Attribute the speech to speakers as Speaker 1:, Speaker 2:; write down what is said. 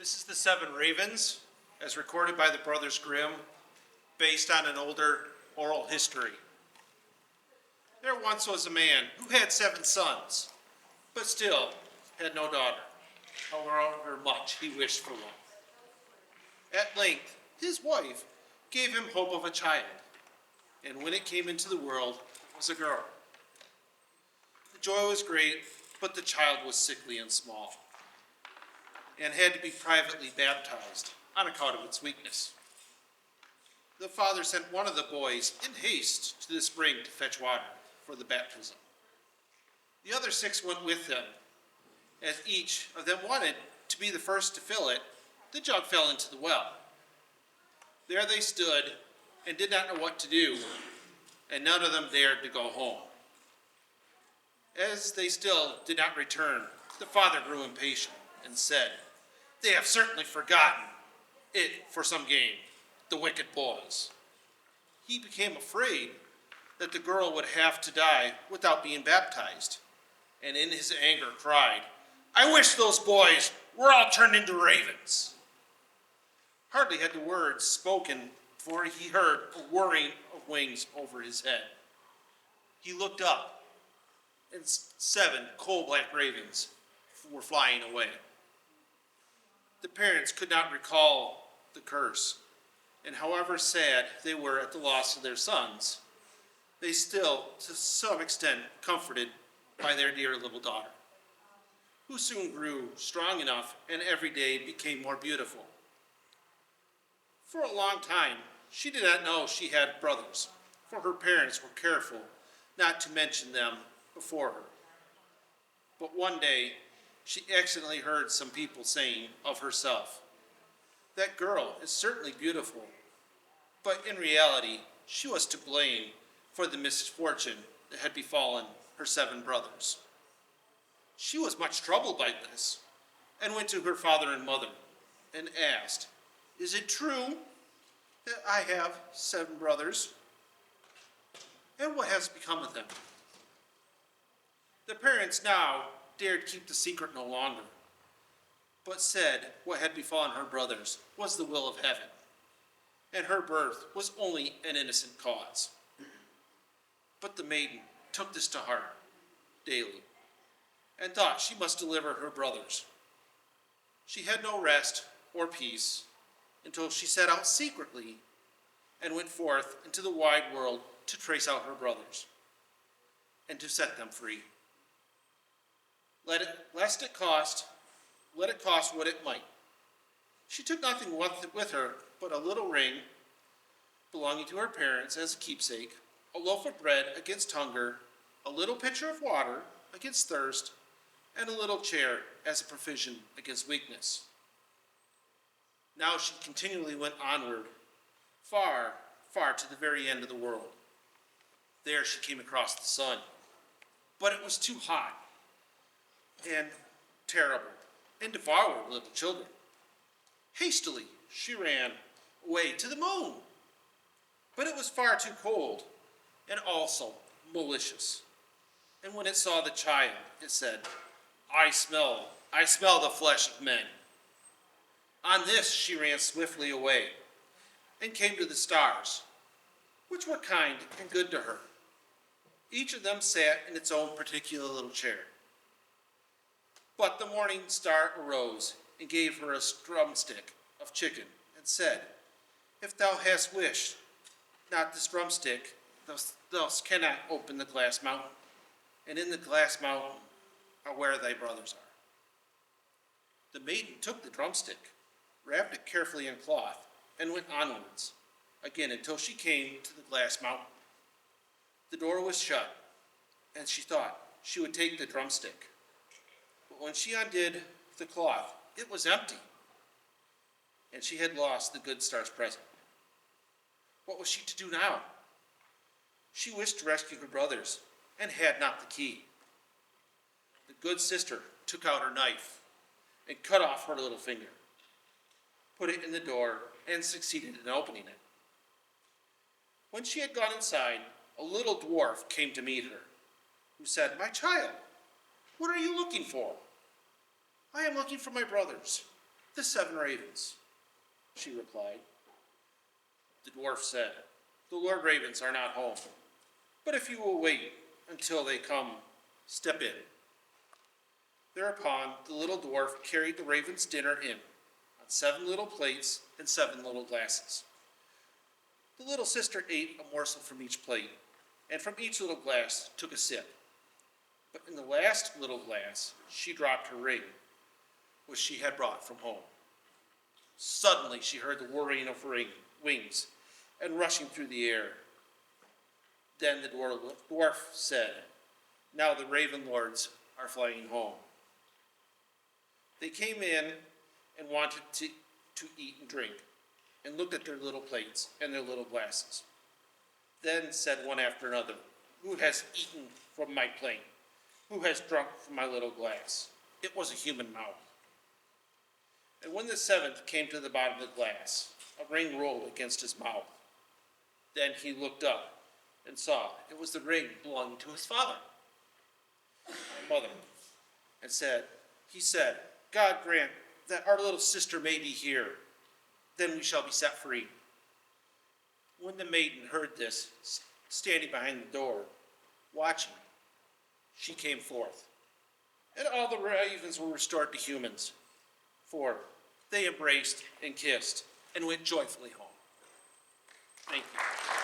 Speaker 1: This is the Seven Ravens, as recorded by the Brothers Grimm, based on an older oral history. There once was a man who had 7 sons, but still had no daughter, however much he wished for one. At length, his wife gave him hope of a child, and when it came into the world, it was a girl. The joy was great, but the child was sickly and small, and had to be privately baptized on account of its weakness. The father sent one of the boys in haste to the spring to fetch water for the baptism. The other 6 went with him. As each of them wanted to be the first to fill it, the jug fell into the well. There they stood and did not know what to do, and none of them dared to go home. As they still did not return, the father grew impatient and said, "They have certainly forgotten it for some game, the wicked boys." He became afraid that the girl would have to die without being baptized, and in his anger cried, "I wish those boys were all turned into ravens." Hardly had the words spoken before he heard a whirring of wings over his head. He looked up, and 7 coal-black ravens were flying away. The parents could not recall the curse, and however sad they were at the loss of their sons, they still, to some extent, comforted by their dear little daughter, who soon grew strong enough and every day became more beautiful. For a long time, she did not know she had brothers, for her parents were careful not to mention them before her. But one day, she accidentally heard some people saying of herself, "That girl is certainly beautiful," but in reality, she was to blame for the misfortune that had befallen her 7 brothers. She was much troubled by this, and went to her father and mother, and asked, "Is it true that I have 7 brothers? And what has become of them?" The parents now dared keep the secret no longer, but said what had befallen her brothers was the will of heaven, and her birth was only an innocent cause. But the maiden took this to heart daily, and thought she must deliver her brothers. She had no rest or peace until she set out secretly and went forth into the wide world to trace out her brothers and to set them free. Let it cost what it might. She took nothing with her but a little ring belonging to her parents as a keepsake, a loaf of bread against hunger, a little pitcher of water against thirst, and a little chair as a provision against weakness. Now she continually went onward, far, far to the very end of the world. There she came across the sun, but it was too hot and terrible, and devoured little children. Hastily she ran away to the moon, but it was far too cold, and also malicious. And when it saw the child, it said, I smell the flesh of men." On this she ran swiftly away, and came to the stars, which were kind and good to her. Each of them sat in its own particular little chair. But the morning star arose and gave her a drumstick of chicken, and said, "If thou hast wished not this drumstick, thou cannot open the glass mountain, and in the glass mountain are where thy brothers are." The maiden took the drumstick, wrapped it carefully in cloth, and went onwards, again until she came to the glass mountain. The door was shut, and she thought she would take the drumstick. But when she undid the cloth, it was empty, and she had lost the good star's present. What was she to do now? She wished to rescue her brothers, and had not the key. The good sister took out her knife, and cut off her little finger, put it in the door, and succeeded in opening it. When she had gone inside, a little dwarf came to meet her, who said, "My child, what are you looking for?" "I am looking for my brothers." "The 7 ravens," she replied. The dwarf said, "The Lord Ravens are not home, but if you will wait until they come, step in." Thereupon the little dwarf carried the raven's dinner in on 7 little plates and 7 little glasses. The little sister ate a morsel from each plate, and from each little glass took a sip. But in the last little glass she dropped her ring, which she had brought from home. Suddenly she heard the whirring of wings and rushing through the air. Then the dwarf said, "Now the raven lords are flying home." They came in and wanted to eat and drink, and looked at their little plates and their little glasses. Then said one after another, "Who has eaten from my plate? Who has drunk from my little glass?" It was a human mouth. And when the 7th came to the bottom of the glass, a ring rolled against his mouth. Then he looked up and saw it was the ring belonging to his father, my mother, and he said, "God grant that our little sister may be here, then we shall be set free." When the maiden heard this, standing behind the door, watching, she came forth, and all the ravens were restored to humans, for they embraced and kissed and went joyfully home. Thank you.